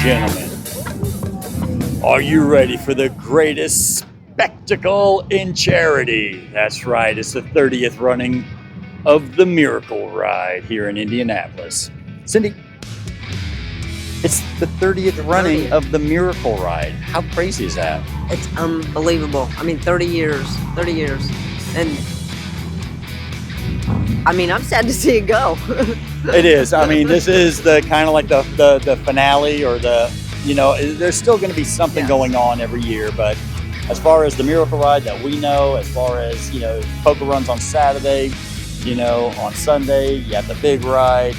gentlemen, are you ready for the greatest spectacle in charity? That's right, it's the 30th running of the Miracle Ride here in Indianapolis. Cindy, it's the 30th running of the Miracle Ride. How crazy is that? It's unbelievable. I mean, 30 years. And I mean, I'm sad to see it go. It is. I mean, this is the kind of like the finale, or there's still going to be something going on every year. But as far as the Miracle Ride that we know, as far as, poker runs on Saturday, on Sunday, you have the big ride,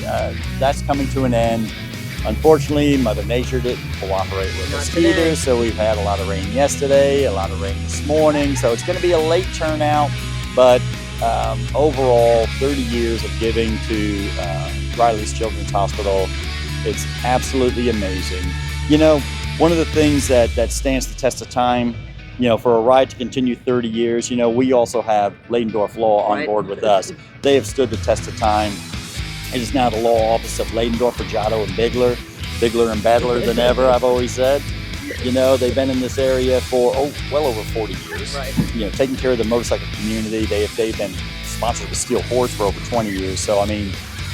that's coming to an end. Unfortunately, Mother Nature didn't cooperate with us either, so we've had a lot of rain yesterday, a lot of rain this morning, so it's going to be a late turnout, but overall, 30 years of giving to Riley's Children's Hospital, it's absolutely amazing. One of the things that stands the test of time, for a ride to continue 30 years, we also have Ladendorf Law on board with us. They have stood the test of time. It is now the law office of Ladendorf, Fregiato, and Bigler and badder than ever, I've always said. They've been in this area for well over 40 years. Right. Taking care of the motorcycle community. They've been sponsored with Steel Horse for over 20 years. So, I mean,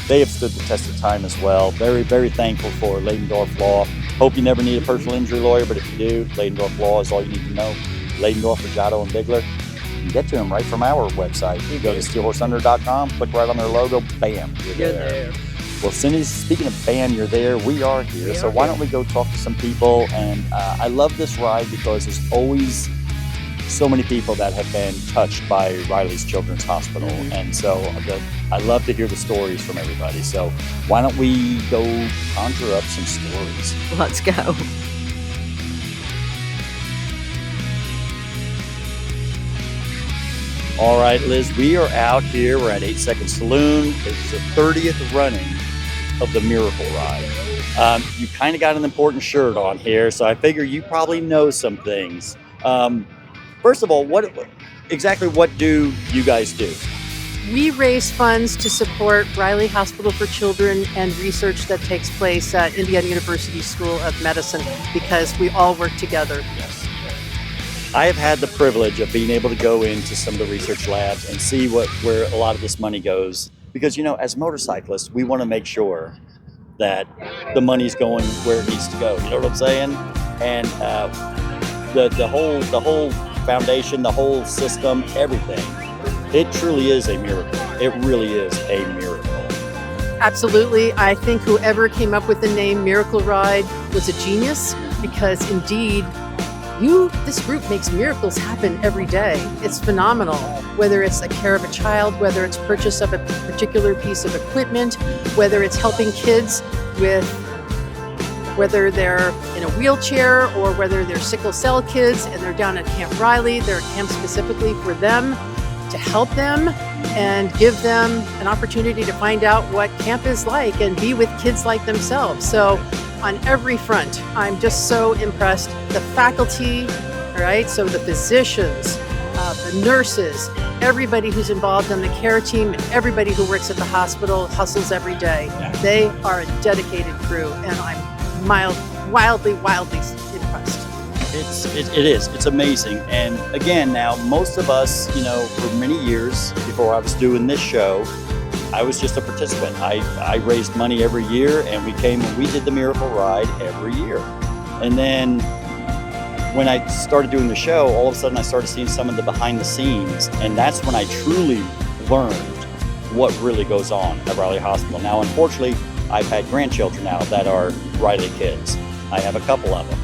they have stood the test of time as well. Very, very thankful for Ladendorf Law. Hope you never need a personal injury lawyer, but if you do, Ladendorf Law is all you need to know. Ladendorf, Fregiato, and Bigler. You can get to them right from our website. You go to steelhorsethunder.com, click right on their logo, bam, you're there. Well, Cindy, speaking of bam, you're there, we are here. So why don't we go talk to some people? And I love this ride because there's always so many people that have been touched by Riley's Children's Hospital. And so I love to hear the stories from everybody. So why don't we go conjure up some stories? Let's go. All right, Liz, we are out here. We're at Second Saloon. It's the 30th running of the Miracle Ride. You kind of got an important shirt on here, so I figure you probably know some things. First of all, what exactly do you guys do? We raise funds to support Riley Hospital for Children and research that takes place at Indiana University School of Medicine, because we all work together. Yes. I have had the privilege of being able to go into some of the research labs and see where a lot of this money goes. Because, as motorcyclists, we want to make sure that the money's going where it needs to go. You know what I'm saying? And the whole foundation, the whole system, everything, it truly is a miracle. It really is a miracle. Absolutely. I think whoever came up with the name Miracle Ride was a genius, because indeed, this group makes miracles happen every day. It's phenomenal. Whether it's the care of a child, whether it's purchase of a particular piece of equipment, whether it's helping kids with whether they're in a wheelchair or whether they're sickle cell kids and they're down at Camp Riley. They're at camp specifically for them, to help them and give them an opportunity to find out what camp is like and be with kids like themselves. So on every front, I'm just so impressed. The faculty, right? So the physicians, the nurses, everybody who's involved in the care team, and everybody who works at the hospital hustles every day. They are a dedicated crew, and I'm wildly impressed. It is. It's amazing. And again, now most of us, for many years before I was doing this show, I was just a participant. I raised money every year, and we came and we did the Miracle Ride every year. And then when I started doing the show, all of a sudden I started seeing some of the behind the scenes, and that's when I truly learned what really goes on at Riley Hospital. Now, unfortunately, I've had grandchildren now that are Riley kids. I have a couple of them.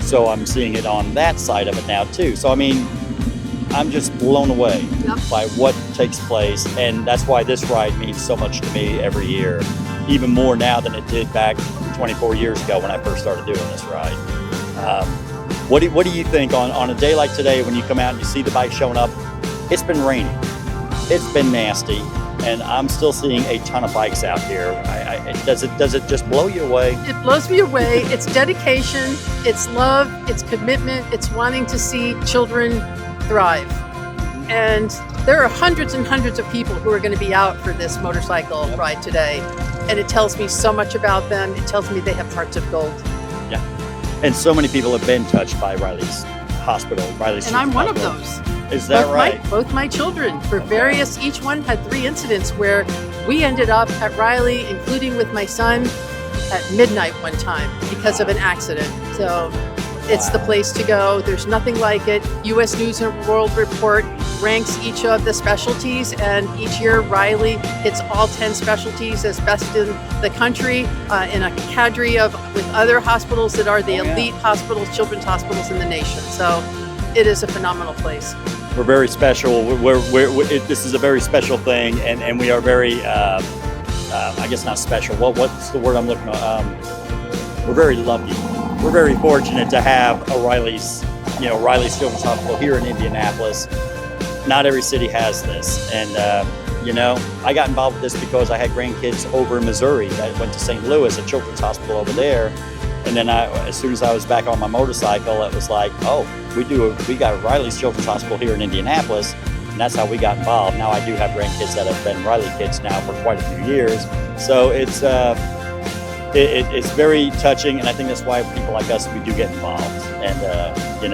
So I'm seeing it on that side of it now too. So I mean, I'm just blown away by what takes place, and that's why this ride means so much to me every year, even more now than it did back 24 years ago when I first started doing this ride. What do you think on a day like today when you come out and you see the bike showing up? It's been raining, it's been nasty, and I'm still seeing a ton of bikes out here. Does it just blow you away? It blows me away. It's dedication, it's love, it's commitment, it's wanting to see children thrive. And there are hundreds and hundreds of people who are going to be out for this motorcycle ride today. and it tells me so much about them. It tells me they have hearts of gold. Yeah. And so many people have been touched by Riley's hospital, Riley's And I'm one hospital. of those. Is that right? Both my children, for various, each one had 3 incidents where we ended up at Riley, including with my son, at midnight one time because of an accident. So it's the place to go. There's nothing like it. U.S. News and World Report ranks each of the specialties, and each year Riley hits all 10 specialties as best in the country in a cadre with other hospitals that are the elite hospitals, children's hospitals in the nation. So it is a phenomenal place. We're very special. This is a very special thing, and we are very, I guess not special. What's the word I'm looking for? We're very lucky. We're very fortunate to have a Riley's Children's Hospital here in Indianapolis. Not every city has this, and I got involved with this because I had grandkids over in Missouri that went to St. Louis, a children's hospital over there. And then as soon as I was back on my motorcycle, it was like, oh, we got Riley's Children's Hospital here in Indianapolis, and that's how we got involved. Now I do have grandkids that have been Riley kids now for quite a few years, so it's very touching, and I think that's why people like us, we do get involved. And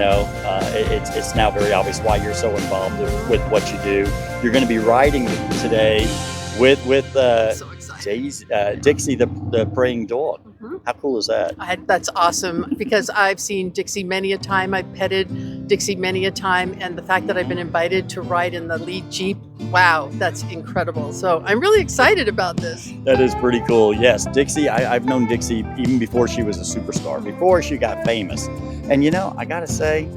it's now very obvious why you're so involved with what you do. You're going to be riding today with So excited. Dixie the Praying Dog. Mhm. How cool is that? That's awesome, because I've seen Dixie many a time. I've petted Dixie many a time, and the fact that I've been invited to ride in the lead Jeep, wow, that's incredible. So I'm really excited about this. That is pretty cool. Yes, Dixie, I've known Dixie even before she was a superstar, before she got famous. And I gotta say,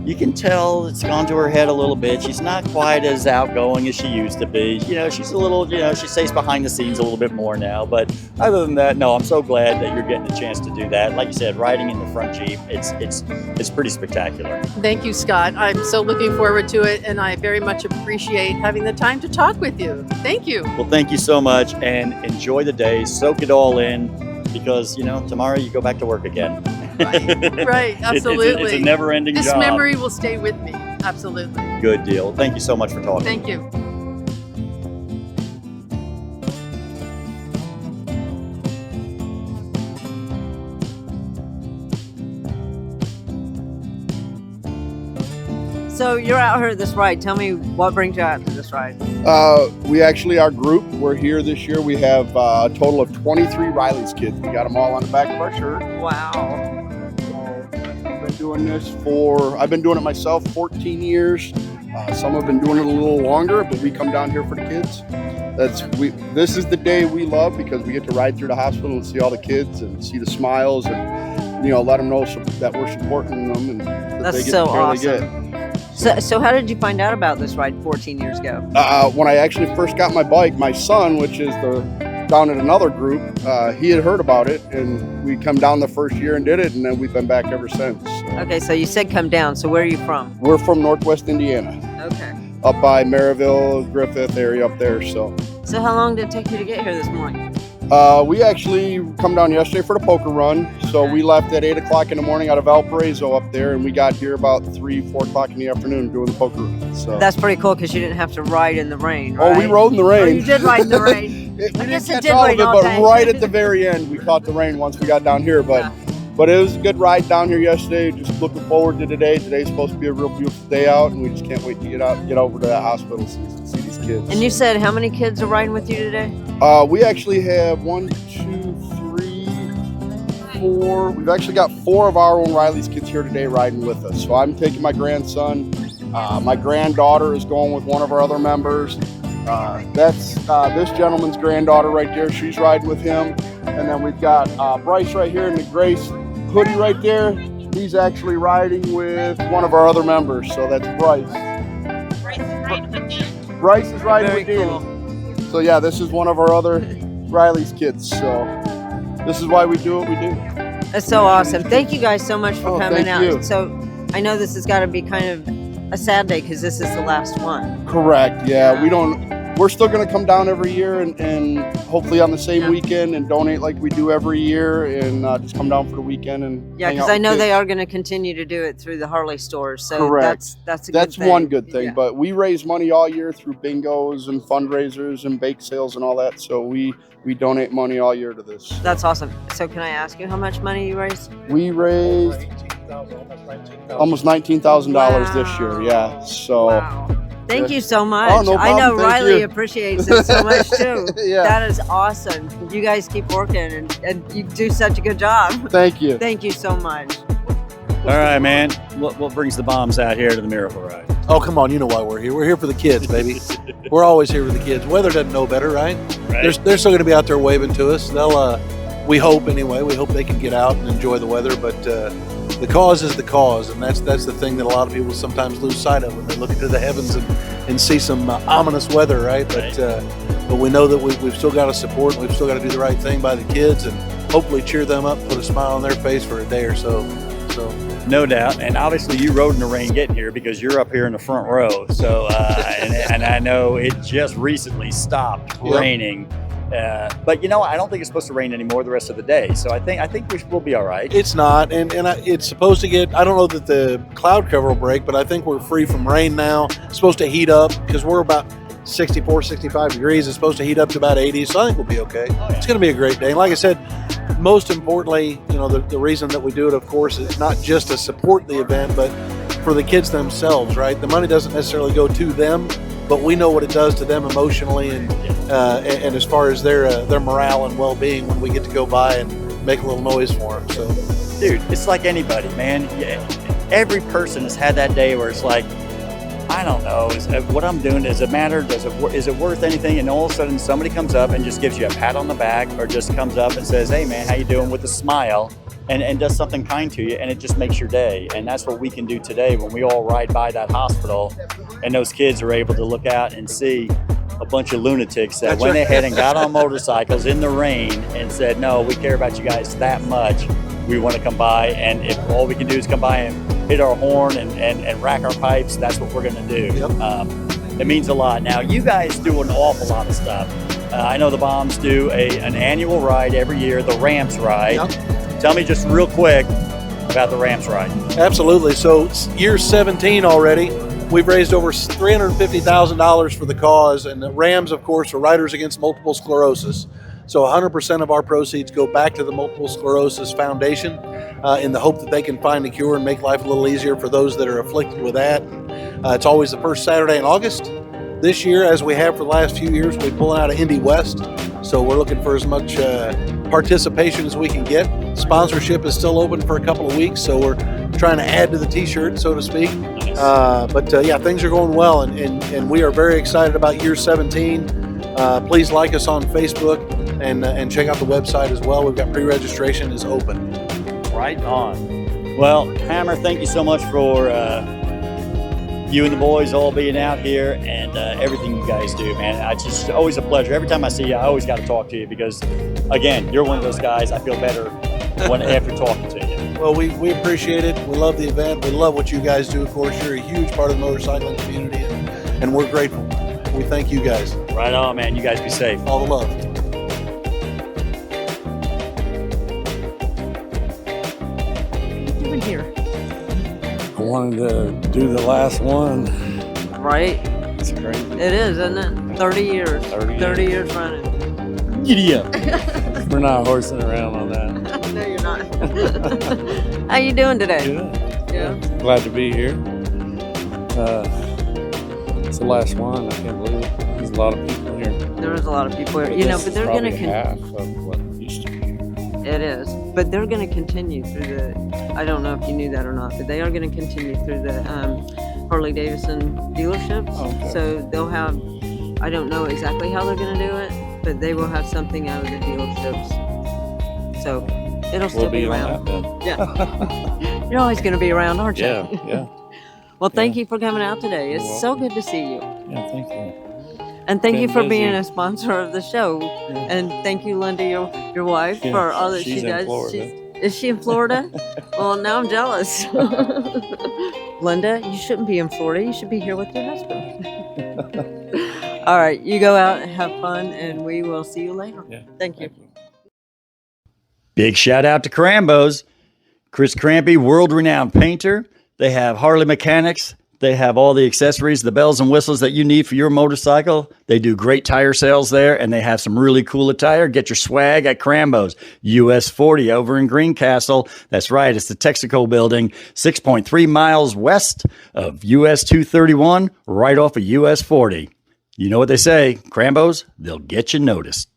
you can tell it's gone to her head a little bit. She's not quite as outgoing as she used to be. She's a little, she stays behind the scenes a little bit more now. But other than that, no, I'm so glad that you're getting a chance to do that. Like you said, riding in the front Jeep, it's pretty spectacular. Thank you, Scott. I'm so looking forward to it, and I very much appreciate having the time to talk with you. Thank you. Well, thank you so much, and enjoy the day. Soak it all in, because, tomorrow you go back to work again. Right, absolutely. It's a never-ending job. This memory will stay with me. Absolutely. Good deal. Thank you so much for talking. Thank you. So you're out here at this ride. Tell me what brings you out to this ride. We actually, our group, we're here this year. We have a total of 23 Riley's kids. We got them all on the back of our shirt. Wow. I've been doing it myself 14 years. Some have been doing it a little longer, but we come down here for the kids. This is the day we love, because we get to ride through the hospital and see all the kids and see the smiles, and let them know that we're supporting them and that That's they get so the care awesome. they get. So how did you find out about this ride 14 years ago? When I actually first got my bike, my son, which is down in another group, he had heard about it, and we come down the first year and did it, and then we've been back ever since. Okay, so you said come down. So where are you from? We're from Northwest Indiana, Okay. up by Maryville, Griffith area up there. So So how long did it take you to get here this morning? we actually come down yesterday for the poker run. So Okay. we left at 8 o'clock in the morning out of Valparaiso up there, and we got here about 3-4 o'clock in the afternoon doing the poker run. So That's pretty cool, because you didn't have to ride in the rain, oh, right? we rode in the Oh, rain. you did ride in the rain. We I didn't guess it catch did all of rain it, all but day. right at the very end, we caught the rain once we got down here. But it was a good ride down here yesterday. Just looking forward to today. Today's supposed to be a real beautiful day out, and we just can't wait to get over to that hospital to see these kids. And you said how many kids are riding with you today? We actually have 1, 2, 3, 4. We've actually got 4 of our own Riley's kids here today riding with us. So I'm taking my grandson. My granddaughter is going with one of our other members. That's this gentleman's granddaughter right there. She's riding with him. And then we've got Bryce right here in the gray hoodie right there. He's actually riding with one of our other members. So that's Bryce. Bryce is riding Very with Danny. cool. So yeah, this is one of our other Riley's kids. So this is why we do what we do. That's so awesome. Thank you guys so much for Oh, coming thank out. you. So I know this has got to be kind of a sad day, because this is the last one. Correct. Yeah, we don't. we're still going to come down every year and hopefully on the same weekend and donate like we do every year, and just come down for the weekend and Yeah, because I know they are going to continue to do it through the Harley stores. So correct. That's one good thing. Yeah. But we raise money all year through bingos and fundraisers and bake sales and all that. So we donate money all year to this. That's awesome. So can I ask you how much money you raised? We raised almost $19,000 this year. Yeah. So. Wow. Thank you so much. Oh, no problem. I know Thank Riley you. appreciates it so much too. Yeah. That is awesome. You guys keep working and you do such a good job. Thank you. Thank you so much. All right, man. What brings the bombs out here to the Miracle Ride? Oh, come on. You know why we're here. We're here for the kids, baby. We're always here for the kids. Weather doesn't know better, right? They're still going to be out there waving to us. They'll, we hope anyway, we hope they can get out and enjoy the weather. But the cause is the cause. And that's the thing that a lot of people sometimes lose sight of when they look into the heavens and see some ominous weather, right? But we know that we've still got to support and we've still got to do the right thing by the kids and hopefully cheer them up, put a smile on their face for a day or so. No doubt. And obviously you rode in the rain getting here because you're up here in the front row. So, and I know it just recently stopped raining. But you know, I don't think it's supposed to rain anymore the rest of the day. So I think we'll be all right. It's not, and it's supposed to get, I don't know that the cloud cover will break, but I think we're free from rain now. It's supposed to heat up because we're about 64, 65 degrees. It's supposed to heat up to about 80, so I think we'll be okay. Oh, yeah. It's going to be a great day. And like I said, most importantly, you know, the reason that we do it, of course, is not just to support the event, but for the kids themselves, right? The money doesn't necessarily go to them, but we know what it does to them emotionally and as far as their morale and well-being when we get to go by and make a little noise for them. So, dude, it's like anybody, man. Yeah, every person has had that day where it's like, I don't know, what I'm doing, does it matter? Is it worth anything? And all of a sudden somebody comes up and just gives you a pat on the back or just comes up and says, hey man, how you doing, with a smile and does something kind to you, and it just makes your day. And that's what we can do today when we all ride by that hospital and those kids are able to look out and see a bunch of lunatics that went ahead and got on motorcycles in the rain and said, no, we care about you guys that much. We want to come by, and if all we can do is come by and hit our horn and rack our pipes, that's what we're going to do. Yep. It means a lot. Now, you guys do an awful lot of stuff. I know the Bombs do an annual ride every year, the Ramps Ride. Yep. Tell me just real quick about the Ramps Ride. Absolutely. So it's year 17 already. We've raised over $350,000 for the cause, and the Rams, of course, are Riders Against Multiple Sclerosis. So 100% of our proceeds go back to the Multiple Sclerosis Foundation in the hope that they can find a cure and make life a little easier for those that are afflicted with that. It's always the first Saturday in August. This year, as we have for the last few years, we're pulling out of Indy West. So we're looking for as much participation as we can get. Sponsorship is still open for a couple of weeks, so we're trying to add to the t-shirt, so to speak. Nice. But yeah, things are going well, and we are very excited about year 17. Please like us on Facebook and check out the website as well. We've got pre-registration is open. Right on. Well, Hammer, thank you so much for you and the boys all being out here and everything you guys do, man. It's just always a pleasure. Every time I see you, I always got to talk to you because, again, you're one of those guys I feel better after talking to you. Well, we appreciate it. We love the event. We love what you guys do. Of course, you're a huge part of the motorcycling community, and we're grateful. We thank you guys. Right on, man. You guys be safe. All the love. Here. I wanted to do the last one. Right? It's crazy. It is, isn't it? 30 years. 30 years running. Giddy up. We're not horsing around on that. No, you're not. How you doing today? Good. Yeah. Glad to be here. It's the last one. I can't believe it. There's a lot of people here. There is a lot of people here, you know, but they're going Probably to half of what used to be here. It is, but they're going to continue through the. I don't know if you knew that or not, but they are going to continue through the Harley Davidson dealerships. Okay. So they'll have. I don't know exactly how they're going to do it, but they will have something out of the dealerships. So it'll still We'll be around. on that then. Yeah, you're always going to be around, aren't you? Yeah. Well, thank Yeah. you for coming out today. It's You're so good to see you. Yeah, thank you. And thank you Been for busy. being a sponsor of the show. And thank you, Linda, your wife, Yeah, for all that she's she in does. Florida. Is she in Florida? Well, now I'm jealous. Linda, you shouldn't be in Florida. You should be here with your husband. All right, you go out and have fun, and we will see you later. Yeah. Thank you. Big shout out to Krambo's. Chris Crampy, world-renowned painter. They have Harley mechanics. They have all the accessories, the bells and whistles that you need for your motorcycle. They do great tire sales there, and they have some really cool attire. Get your swag at Krambo's. US 40 over in Greencastle. That's right, it's the Texaco building, 6.3 miles west of US 231, right off of US 40. You know what they say, Krambo's, they'll get you noticed.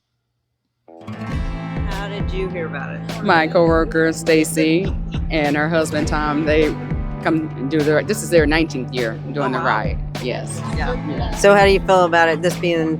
How did you hear about it? My coworker Stacy and her husband Tom, they come and do this is their 19th year doing the ride. Yes. Yeah. So how do you feel about it, this being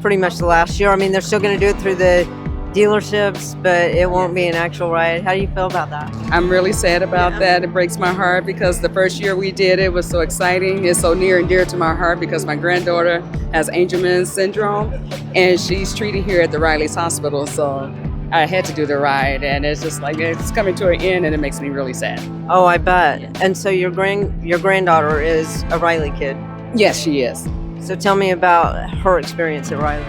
pretty much the last year? I mean, they're still going to do it through the dealerships, but it won't be an actual ride. How do you feel about that? I'm really sad about that. It breaks my heart because the first year we did it was so exciting. It's so near and dear to my heart because my granddaughter has Angelman syndrome and she's treated here at the Riley's Hospital. So I had to do the ride, and it's just like it's coming to an end, and it makes me really sad. Oh, I bet. And so your granddaughter is a Riley kid. Yes, she is. So tell me about her experience at Riley.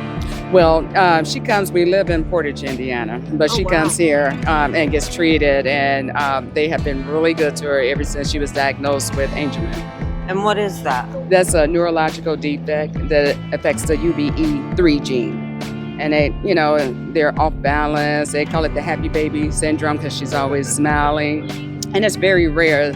Well, she comes, we live in Portage, Indiana, but she comes here and gets treated, and they have been really good to her ever since she was diagnosed with Angelman. And what is that? That's a neurological defect that affects the UBE3 gene. And they're off balance. They call it the happy baby syndrome because she's always smiling. And it's very rare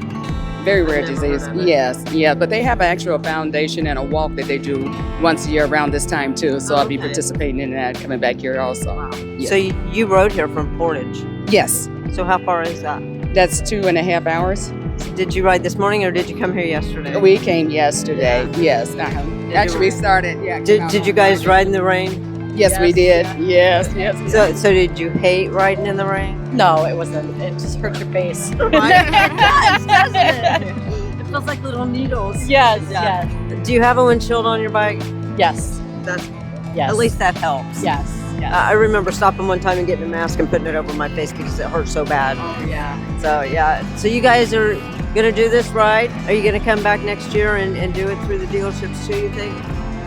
disease. Yes, yeah. But they have an actual foundation and a walk that they do once a year around this time too. So I'll be participating in that, coming back here also. Wow. Yes. So you rode here from Portage. Yes. So how far is that? That's 2.5 hours. Did you ride this morning or did you come here yesterday? We came yesterday. Yes. Actually, we started. Yeah. Did you guys ride in the rain? Yes, we did. Yes. So did you hate riding in the rain? No, it wasn't. It just hurt your face. It does, doesn't it? It feels like little needles. Yes, Yeah. yes, Do you have a windshield on your bike? yes, That's yes. At least that helps. Yes, yes. I remember stopping one time and getting a mask and putting it over my face because it hurt so bad. Oh, yeah. So yeah. So you guys are gonna do this ride? Are you gonna come back next year and do it through the dealerships too? You think?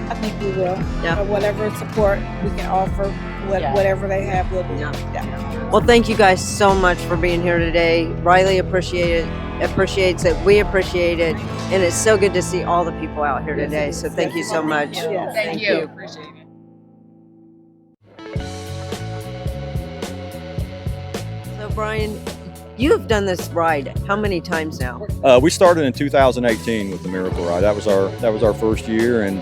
I think we will. Yeah. Whatever support we can offer, Yeah. whatever they have, we'll do. Yeah. Well, thank you guys so much for being here today. Riley appreciates it. We appreciate it, and it's so good to see all the people out here today. So thank you so much. Yes. Thank you. Appreciate it. So Brian, you have done this ride how many times now? We started in 2018 with the Miracle Ride. That was our first year, and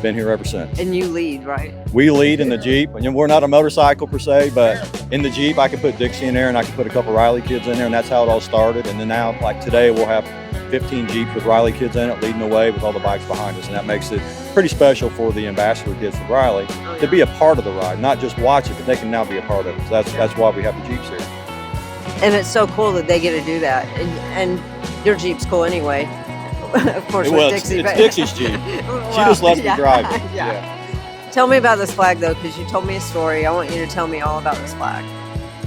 been here ever since. And you lead, right? We lead in the Jeep, and we're not a motorcycle per se, but in the Jeep I could put Dixie in there, and I could put a couple Riley kids in there, and that's how it all started. And then now, like today, we'll have 15 Jeeps with Riley kids in it, leading the way with all the bikes behind us, and that makes it pretty special for the ambassador kids for Riley to be a part of the ride, not just watch it, but they can now be a part of it. So that's why we have the Jeeps here. And it's so cool that they get to do that. And your Jeep's cool anyway. Of course, with Well, Dixie. it's Dixie's Jeep. She just lets me drive it. Yeah. Tell me about this flag, though, because you told me a story. I want you to tell me all about this flag.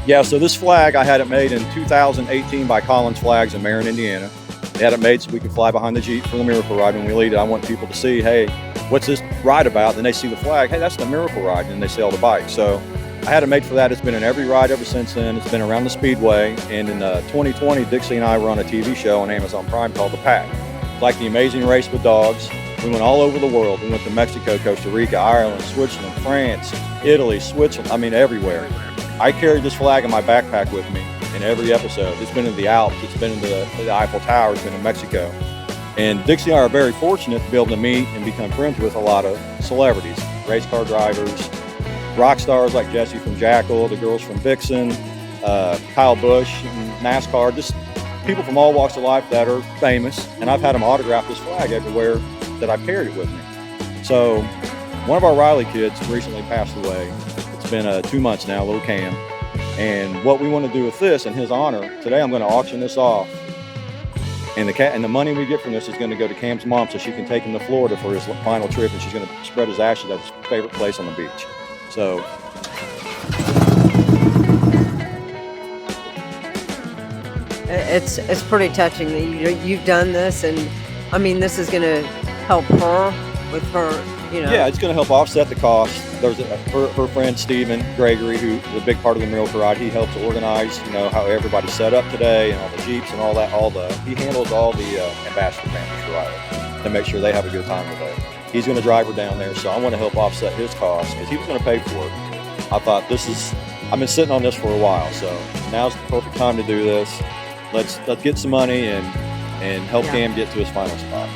Yeah, so this flag, I had it made in 2018 by Collins Flags in Marion, Indiana. They had it made so we could fly behind the Jeep for the Miracle Ride when we lead it. I want people to see, hey, what's this ride about? Then they see the flag, hey, that's the Miracle Ride, and then they see all the bikes. So I had it made for that. It's been in every ride ever since then. It's been around the Speedway, and in 2020, Dixie and I run a TV show on Amazon Prime called The Pack. It's like the Amazing Race with Dogs. We went all over the world. We went to Mexico, Costa Rica, Ireland, Switzerland, France, Italy, Switzerland, I mean everywhere. I carried this flag in my backpack with me in every episode. It's been in the Alps, it's been in the Eiffel Tower, it's been in Mexico. And Dixie and I are very fortunate to be able to meet and become friends with a lot of celebrities, race car drivers, rock stars like Jesse from Jackal, the girls from Vixen, Kyle Busch, and NASCAR, just people from all walks of life that are famous. And I've had them autograph this flag everywhere that I've carried it with me. So one of our Riley kids recently passed away. It's been 2 months now, little Cam. And what we want to do with this in his honor, today I'm going to auction this off. And the money we get from this is going to go to Cam's mom so she can take him to Florida for his final trip, and she's going to spread his ashes at his favorite place on the beach. So It's pretty touching that you've done this, and I mean, this is going to help her with her, you know. Yeah, it's going to help offset the cost. There's her friend Stephen Gregory, who's a big part of the Miracle Ride. He helps organize, how everybody's set up today and all the Jeeps and all that. He handles all the ambassador families for Riley to make sure they have a good time today. He's going to drive her down there, so I want to help offset his costs because he was going to pay for it. I thought I've been sitting on this for a while, so now's the perfect time to do this. Let's get some money and help Cam get to his final spot.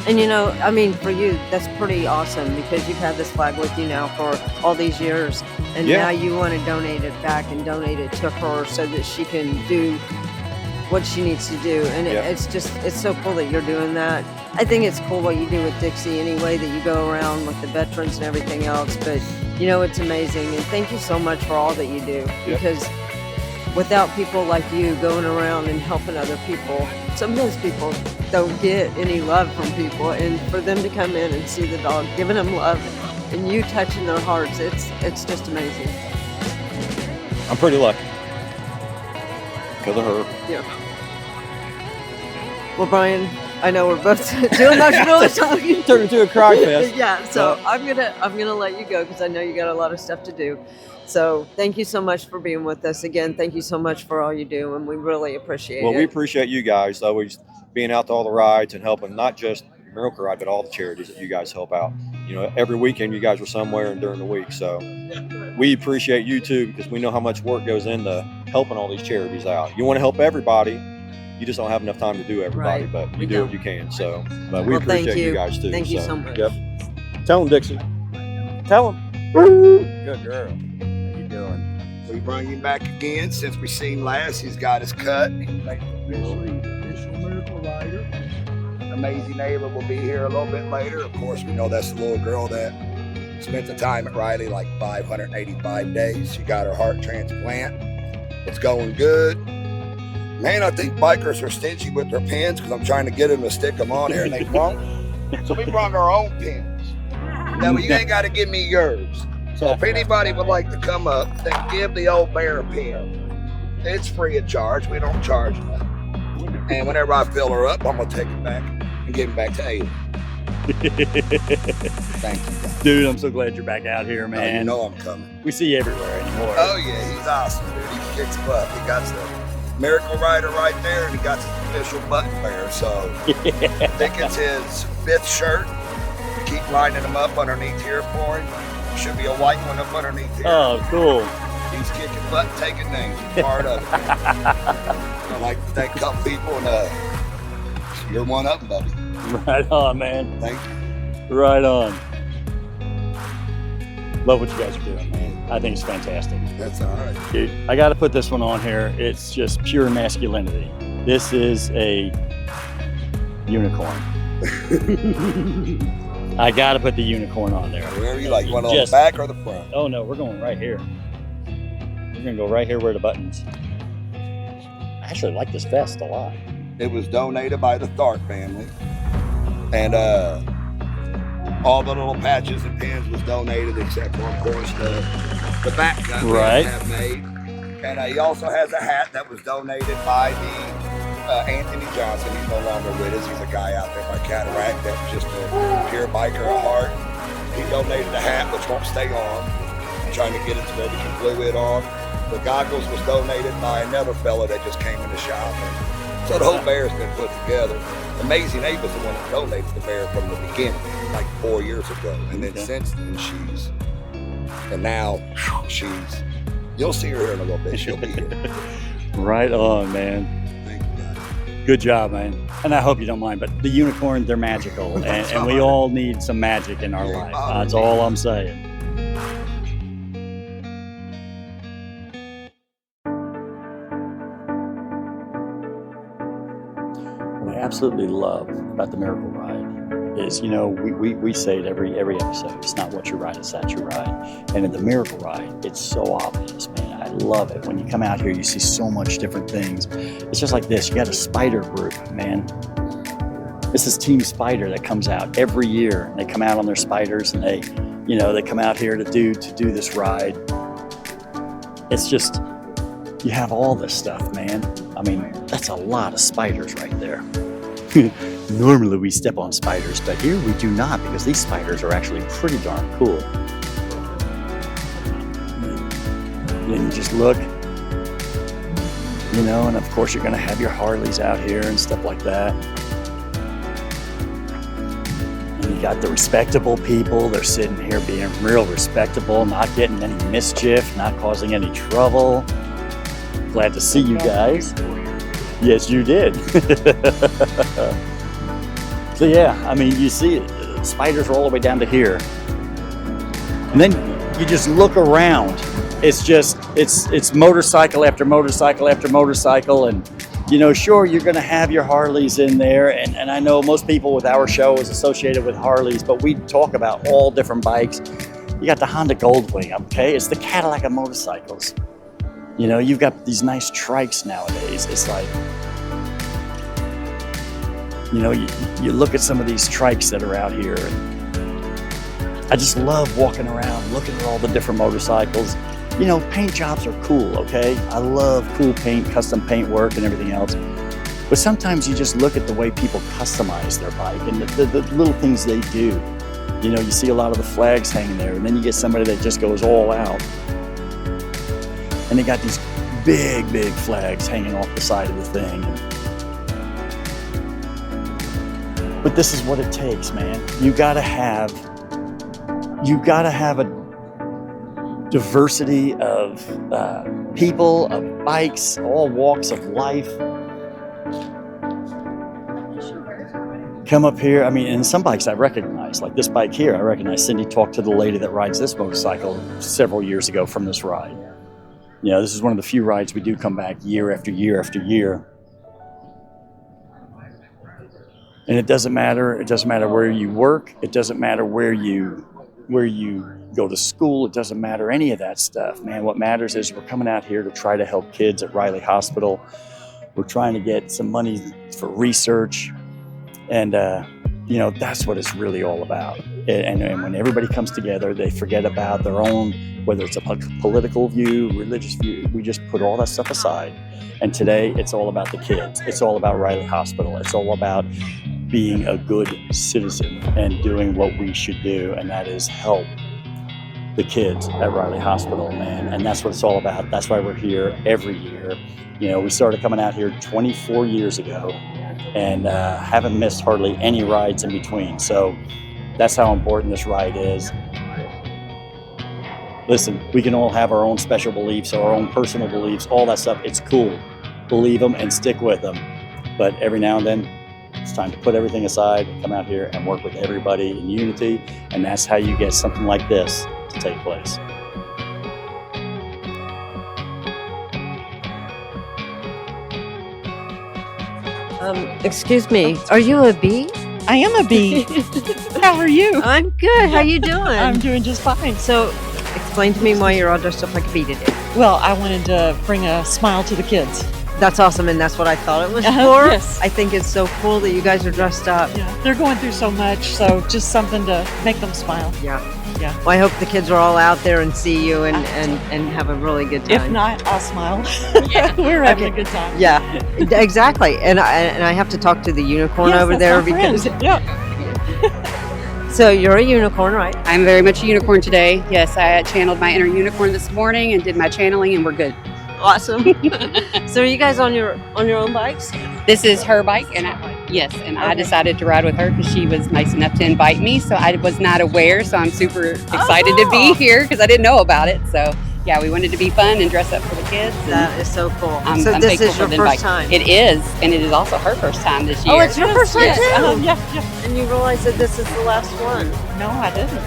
And for you, that's pretty awesome because you've had this flag with you now for all these years, and now you want to donate it back and donate it to her so that she can do what she needs to do. And it's so cool that you're doing that. I think it's cool what you do with Dixie anyway, that you go around with the veterans and everything else, but it's amazing. And thank you so much for all that you do because without people like you going around and helping other people, some of those people don't get any love from people, and for them to come in and see the dog, giving them love and you touching their hearts, it's just amazing. I'm pretty lucky because of her. Yeah. Well, Brian, I know we're both too emotional to talk. Turned into a cry fest. Yeah, so I'm gonna let you go because I know you got a lot of stuff to do. So thank you so much for being with us again. Thank you so much for all you do, and we really appreciate it. Well, we appreciate you guys always being out to all the rides and helping not just Miracle Ride, but all the charities that you guys help out. Every weekend you guys are somewhere and during the week. So we appreciate you too because we know how much work goes into helping all these charities out. You want to help everybody. You just don't have enough time to do everybody, but you do what you can. So, but we appreciate you guys too. Thank you so much. Yep. Tell them, Dixie. Tell them. Good girl. How you doing? We bring him back again since we seen last. He's got his cut. He's made official Miracle Rider. Amazing Ava will be here a little bit later. Of course, we know that's the little girl that spent the time at Riley like 585 days. She got her heart transplant. It's going good. Man, I think bikers are stingy with their pins because I'm trying to get them to stick them on here and they won't. So we brought our own pins. Now, you ain't got to give me yours. So if anybody would like to come up, then give the old bear a pin. It's free of charge. We don't charge nothing. And whenever I fill her up, I'm going to take it back and give it back to Aiden. Thank you, guys. Dude, I'm so glad you're back out here, man. You know I'm coming. We see you everywhere anymore. Oh, yeah. He's awesome, dude. He kicks butt. He got the Miracle Rider right there, and he got his official button bear. So I think it's his 5th shirt. Keep lining them up underneath here for him. Should be a white one up underneath here. Oh, cool. He's kicking butt and taking names. He's part of it. I'd like to thank a couple people, and you're one of them, buddy. Right on, man. Thank you. Right on. Love what you guys are doing, man. I think it's fantastic. That's all right. Dude, I got to put this one on here. It's just pure masculinity. This is a unicorn. I got to put the unicorn on there. Wherever you like, one on the back or the front? Oh, no, we're going right here. We're going to go right here where the buttons. I actually like this vest a lot. It was donated by the Tharp family. And all the little patches and pins was donated except for, of course, the back cut right. They have made. And he also has a hat that was donated by the Anthony Johnson. He's no longer with us. He's a guy out there by Cataract that was just a pure biker at heart. He donated a hat, which won't stay on. I'm trying to get it to where we can glue it on. The goggles was donated by another fella that just came in the shop. And so the whole bear's been put together. Amazing Abe was the one that donated the bear from the beginning, like 4 years ago. And then since then, you'll see her here in a little bit. She'll be here. Right on, man. Thank you, guys. Good job, man. And I hope you don't mind, but the unicorns, they're magical. and we all need some magic in our life. That's all I'm saying. What I absolutely love about the Miracle Ride is, we say it every episode. It's not what you ride, it's that you ride. And in the Miracle Ride, it's so obvious, man. I love it. When you come out here, you see so much different things. It's just like this. You got a spider group, man. This is Team Spider that comes out every year. They come out on their spiders and they come out here to do this ride. It's just, you have all this stuff, man. I mean, that's a lot of spiders right there. Normally we step on spiders, but here we do not because these spiders are actually pretty darn cool. Then you just look, you know, and of course you're gonna have your Harleys out here and stuff like that. And you got the respectable people. They're sitting here being real respectable, not getting any mischief, not causing any trouble. Glad to see you guys. Yes, you did. So yeah, I mean, you see it. Spiders are all the way down to here. And then you just look around. It's just, it's motorcycle after motorcycle after motorcycle. And, you know, sure, you're going to have your Harleys in there. And I know most people with our show is associated with Harleys, but we talk about all different bikes. You got the Honda Goldwing, okay? It's the Cadillac of motorcycles. You know, you've got these nice trikes nowadays. It's like, you know, you look at some of these trikes that are out here, and I just love walking around, looking at all the different motorcycles. You know, paint jobs are cool, okay? I love cool paint, custom paint work and everything else. But sometimes you just look at the way people customize their bike and the little things they do. You know, you see a lot of the flags hanging there, and then you get somebody that just goes all out. And they got these big, big flags hanging off the side of the thing. But this is what it takes, man. You gotta have a diversity of people, of bikes, all walks of life. Come up here. I mean, and some bikes I recognize, like this bike here. I recognize. Cindy talked to the lady that rides this motorcycle several years ago from this ride. You know, this is one of the few rides we do come back year after year after year. And it doesn't matter. It doesn't matter where you work. It doesn't matter where you go to school. It doesn't matter any of that stuff, man. What matters is we're coming out here to try to help kids at Riley Hospital. We're trying to get some money for research. And, you know, that's what it's really all about. And when everybody comes together, they forget about their own, whether it's a political view, religious view. We just put all that stuff aside. And today, it's all about the kids. It's all about Riley Hospital. It's all about being a good citizen and doing what we should do, and that is help the kids at Riley Hospital, man. And that's what it's all about. That's why we're here every year. You know, we started coming out here 24 years ago and haven't missed hardly any rides in between. So that's how important this ride is. Listen, we can all have our own special beliefs, our own personal beliefs, all that stuff. It's cool. Believe them and stick with them. But every now and then, it's time to put everything aside, come out here and work with everybody in unity. And that's how you get something like this to take place. Excuse me, are you a bee? I am a bee. How are you? I'm good. How you doing? I'm doing just fine. So, explain to me why you're all dressed up like a bee today. Well, I wanted to bring a smile to the kids. That's awesome, and that's what I thought it was for. Yes. I think it's so cool that you guys are dressed up. Yeah, they're going through so much, so just something to make them smile. Yeah. Yeah. Well, I hope the kids are all out there and see you and have a really good time. If not, I'll smile. Yeah. We're having a good time. Yeah, exactly. And I have to talk to the unicorn Yes, over that's there my because. friend. Yeah. So you're a unicorn, right? I'm very much a unicorn today. Yes, I channeled my inner unicorn this morning and did my channeling, and we're good. Awesome. So are you guys on your own bikes? This is her bike, and I decided to ride with her because she was nice enough to invite me. So I was not aware, so I'm super excited to be here because I didn't know about it. So yeah, we wanted to be fun and dress up for the kids. That is so cool. I'm So this thankful is your for the first invite. time? It is, and it is also her first time this year. Oh, it's your first time Yes. too? Yeah. And you realize that this is the last one? No, I didn't.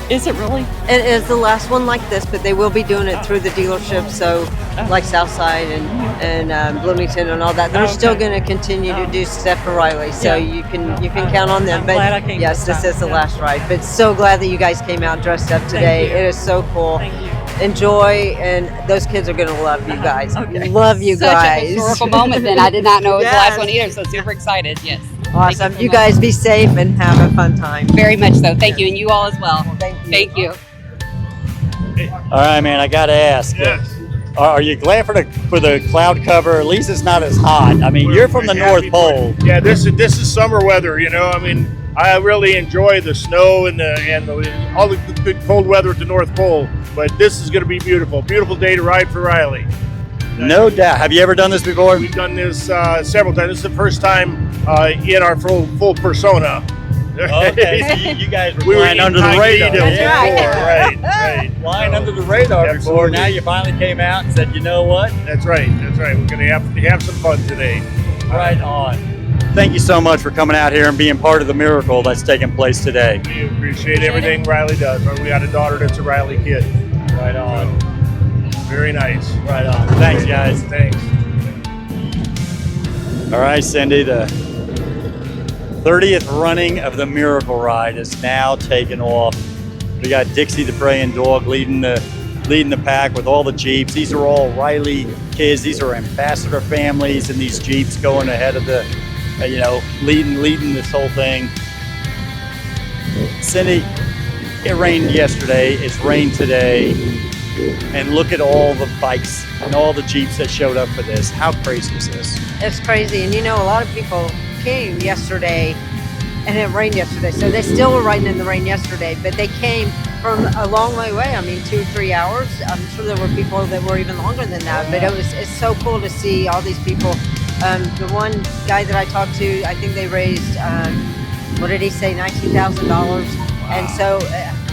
Is it really? It is the last one like this, but they will be doing it through the dealership. So, like Southside and Bloomington and all that, they're still going to continue to do stuff for Riley. So you can count on them. I'm But glad I came yes, this this is the time. last ride. But so glad that you guys came out dressed up today. you. It is so cool. Thank you. Enjoy, and those kids are going to love you guys. Okay. Love you Such guys. a historical moment. Then I did not know it was the Yes. last one either. So super excited. Yes. Awesome. so You much. guys be safe and have a fun time. Very much so. Thank you, and you all as well. Thank you. Thank you. All right, man, I got to ask. Yes. Are you glad for the cloud cover? At least it's not as hot. I mean, you're from the North Pole. Yeah, this is summer weather. You know, I mean, I really enjoy the snow and all the good cold weather at the North Pole. But this is going to be beautiful. Beautiful day to ride for Riley. No doubt. Have you ever done this before? We've done this several times. This is the first time in our full persona. Okay, so you guys were We were flying under the radar. That's right. Flying under the radar before. Now you finally came out and said, you know what? That's right. We're going to have some fun today. Right on. Thank you so much for coming out here and being part of the miracle that's taking place today. We appreciate everything Riley does. We got a daughter that's a Riley kid. Right on. Very nice. Right on. Thanks, guys. Thanks. All right, Cindy, the 30th running of the Miracle Ride is now taken off. We got Dixie The Praying Dog leading the pack with all the Jeeps. These are all Riley kids. These are ambassador families in these Jeeps going ahead of the, leading this whole thing. Cindy, it rained yesterday. It's rained today. And look at all the bikes and all the Jeeps that showed up for this. How crazy is this? It's crazy. And a lot of people came yesterday and it rained yesterday. So they still were riding in the rain yesterday, but they came from a long way away. I mean, 2-3 hours. I'm sure there were people that were even longer than that, but it's so cool to see all these people. The one guy that I talked to, I think they raised, what did he say, $19,000. And so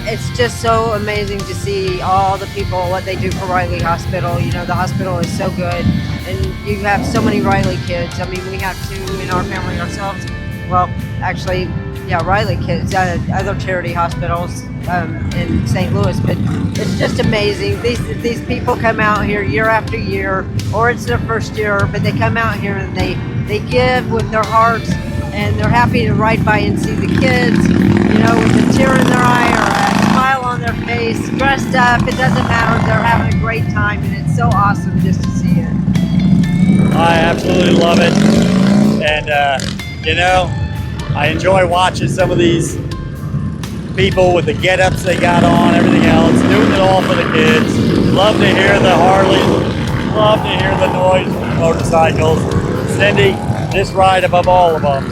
it's just so amazing to see all the people, what they do for Riley Hospital. The hospital is so good. And you have so many Riley kids. I mean, we have 2 in our family ourselves. Well, actually, yeah, Riley kids, other charity hospitals in St. Louis. But it's just amazing. These people come out here year after year, or it's their first year, but they come out here and they give with their hearts, and they're happy to ride by and see the kids, with a tear in their eye or a smile on their face, dressed up. It doesn't matter. They're having a great time, and it's so awesome just to see it. I absolutely love it. And, I enjoy watching some of these people with the get-ups they got on, everything else, doing it all for the kids. Love to hear the Harleys. Love to hear the noise of the motorcycles. Cindy, this ride above all of them,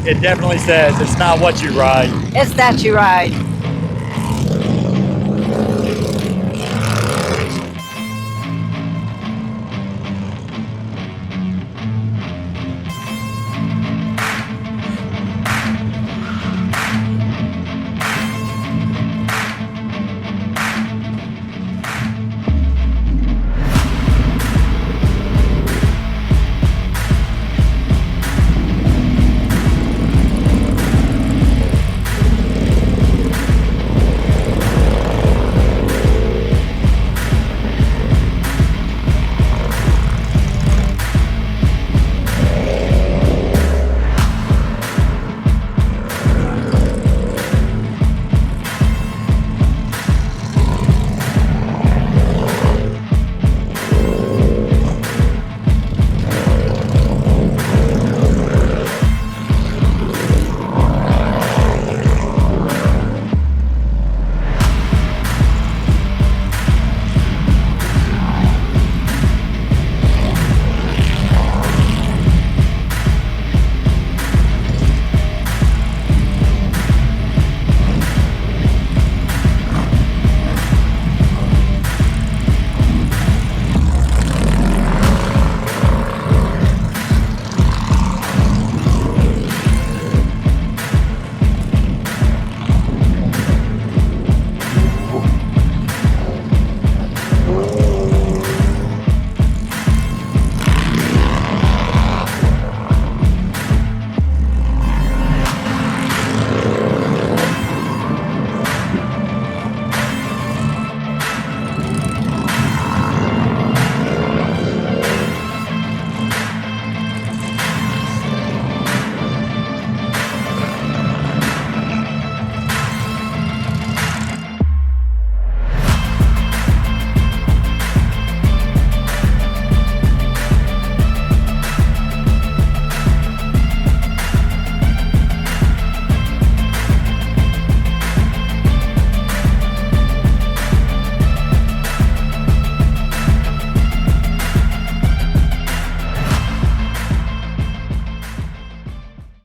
it definitely says it's not what you ride. It's that you ride.